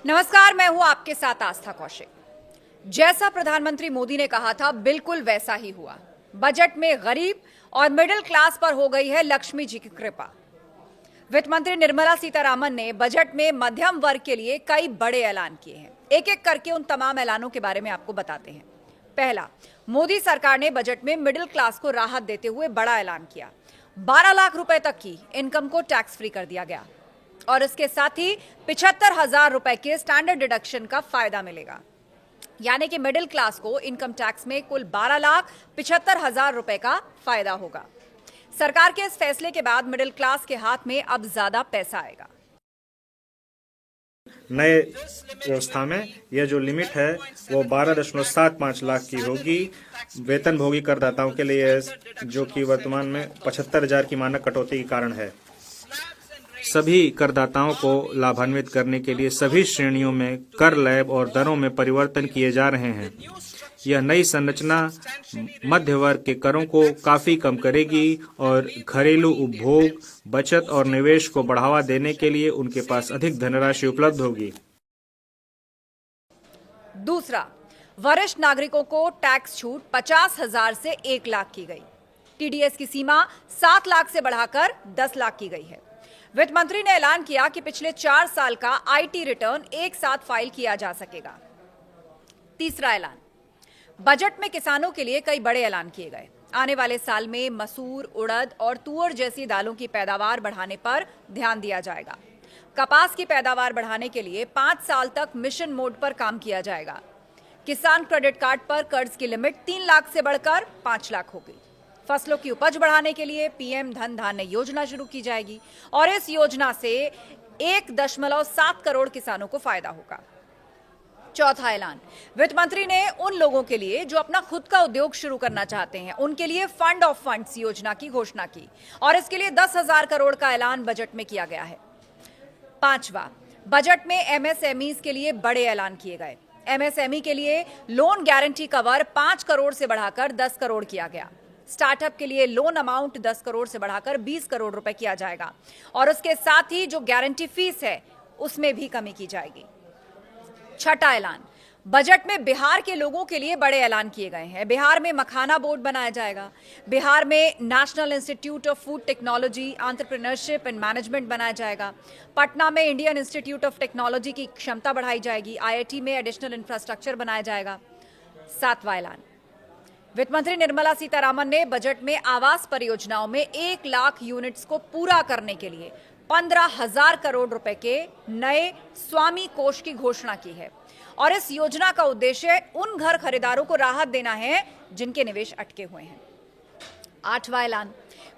नमस्कार, मैं हूं आपके साथ आस्था कौशिक। जैसा प्रधानमंत्री मोदी ने कहा था, बिल्कुल वैसा ही हुआ। बजट में गरीब और मिडिल क्लास पर हो गई है लक्ष्मी जी की कृपा। वित्त मंत्री निर्मला सीतारामन ने बजट में मध्यम वर्ग के लिए कई बड़े ऐलान किए हैं। एक एक करके उन तमाम ऐलानों के बारे में आपको बताते हैं। पहला, मोदी सरकार ने बजट में मिडिल क्लास को राहत देते हुए बड़ा ऐलान किया। 12 लाख रुपए तक की इनकम को टैक्स फ्री कर दिया गया और इसके साथ ही 75,000 रुपए के स्टैंडर्ड डिडक्शन का फायदा मिलेगा। यानी कि मिडिल क्लास को इनकम टैक्स में कुल 12,75,000 रुपए का फायदा होगा। सरकार के इस फैसले के बाद मिडिल क्लास के हाथ में अब ज्यादा पैसा आएगा। नए व्यवस्था में यह जो लिमिट है वो 12.75 लाख की होगी वेतनभोगी करदाताओं के लिए, जो कि वर्तमान में 75,000 की मानक कटौती के कारण है। सभी करदाताओं को लाभान्वित करने के लिए सभी श्रेणियों में कर स्लैब और दरों में परिवर्तन किए जा रहे हैं। यह नई संरचना मध्य वर्ग के करों को काफी कम करेगी और घरेलू उपभोग, बचत और निवेश को बढ़ावा देने के लिए उनके पास अधिक धनराशि उपलब्ध होगी। दूसरा, वरिष्ठ नागरिकों को टैक्स छूट 50,000 से 1 लाख की गई। टीडीएस की सीमा 7 लाख से बढ़ाकर 10 लाख की गई है। वित्त मंत्री ने ऐलान किया कि पिछले 4 साल का आईटी रिटर्न एक साथ फाइल किया जा सकेगा। तीसरा ऐलान, बजट में किसानों के लिए कई बड़े ऐलान किए गए। आने वाले साल में मसूर, उड़द और तुअर जैसी दालों की पैदावार बढ़ाने पर ध्यान दिया जाएगा। कपास की पैदावार बढ़ाने के लिए 5 साल तक मिशन मोड पर काम किया जाएगा। किसान क्रेडिट कार्ड पर कर्ज की लिमिट 3 लाख से बढ़कर 5 लाख होगी। फसलों की उपज बढ़ाने के लिए पीएम धन धान्य योजना शुरू की जाएगी और इस योजना से 1.7 करोड़ किसानों को फायदा होगा। चौथा ऐलान, वित्त मंत्री ने उन लोगों के लिए जो अपना खुद का उद्योग शुरू करना चाहते हैं, उनके लिए फंड ऑफ फंड्स योजना की घोषणा की और इसके लिए 10,000 करोड़ का ऐलान बजट में किया गया है। पांचवा, बजट में एमएसएमईज के लिए बड़े ऐलान किए गए। एमएसएमई के लिए लोन गारंटी कवर 5 करोड़ से बढ़ाकर 10 करोड़ किया गया। स्टार्टअप के लिए लोन अमाउंट 10 करोड़ से बढ़ाकर 20 करोड़ रुपए किया जाएगा और उसके साथ ही जो गारंटी फीस है उसमें भी कमी की जाएगी। छठा ऐलान, बजट में बिहार के लोगों के लिए बड़े ऐलान किए गए हैं। बिहार में मखाना बोर्ड बनाया जाएगा। बिहार में national institute of food technology, entrepreneurship and management बनाया जाएगा। पटना में इंडियन इंस्टीट्यूट ऑफ टेक्नोलॉजी की क्षमता बढ़ाई जाएगी। आईआईटी में एडिशनल इंफ्रास्ट्रक्चर बनाया जाएगा। सातवां ऐलान, वित्त मंत्री निर्मला सीतारामन ने बजट में आवास परियोजनाओं में 1 लाख यूनिट्स को पूरा करने के लिए 15,000 करोड़ रुपए के नए स्वामी कोष की घोषणा की है और इस योजना का उद्देश्य उन घर खरीदारों को राहत देना है जिनके निवेश अटके हुए हैं। आठवां ऐलान,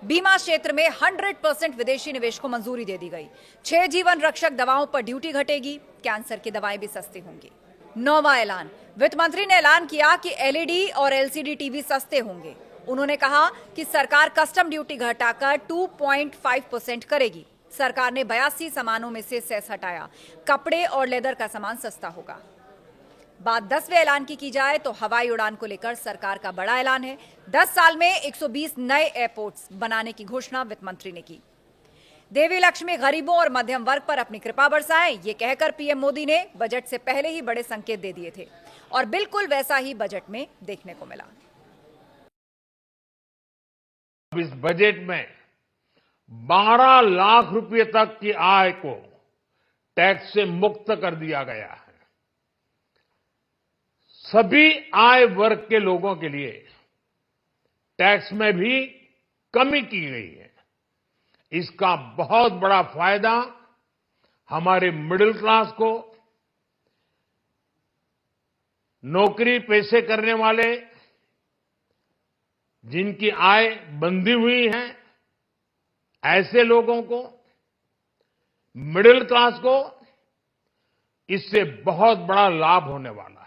बीमा क्षेत्र में 100% विदेशी निवेश को मंजूरी दे दी गई। 6 जीवन रक्षक दवाओं पर ड्यूटी घटेगी। कैंसर की दवाएं भी सस्ती होंगी। नौवां ऐलान, वित्त मंत्री ने ऐलान किया कि एलईडी और एलसीडी टीवी सस्ते होंगे। उन्होंने कहा कि सरकार कस्टम ड्यूटी घटाकर 2.5% करेगी। सरकार ने 82 सामानों में से सेस हटाया। कपड़े और लेदर का सामान सस्ता होगा। बात 10वें ऐलान की जाए तो हवाई उड़ान को लेकर सरकार का बड़ा ऐलान है। 10 साल में 120 नए एयरपोर्ट्स बनाने की घोषणा वित्त मंत्री ने की। देवी लक्ष्मी गरीबों और मध्यम वर्ग पर अपनी कृपा बरसाए, ये कहकर पीएम मोदी ने बजट से पहले ही बड़े संकेत दे दिए थे और बिल्कुल वैसा ही बजट में देखने को मिला। इस बजट में 12 लाख रुपए तक की आय को टैक्स से मुक्त कर दिया गया है। सभी आय वर्ग के लोगों के लिए टैक्स में भी कमी की गई है। इसका बहुत बड़ा फायदा हमारे मिडिल क्लास को, नौकरी पेशे करने वाले जिनकी आय बंधी हुई है, ऐसे लोगों को, मिडिल क्लास को इससे बहुत बड़ा लाभ होने वाला है।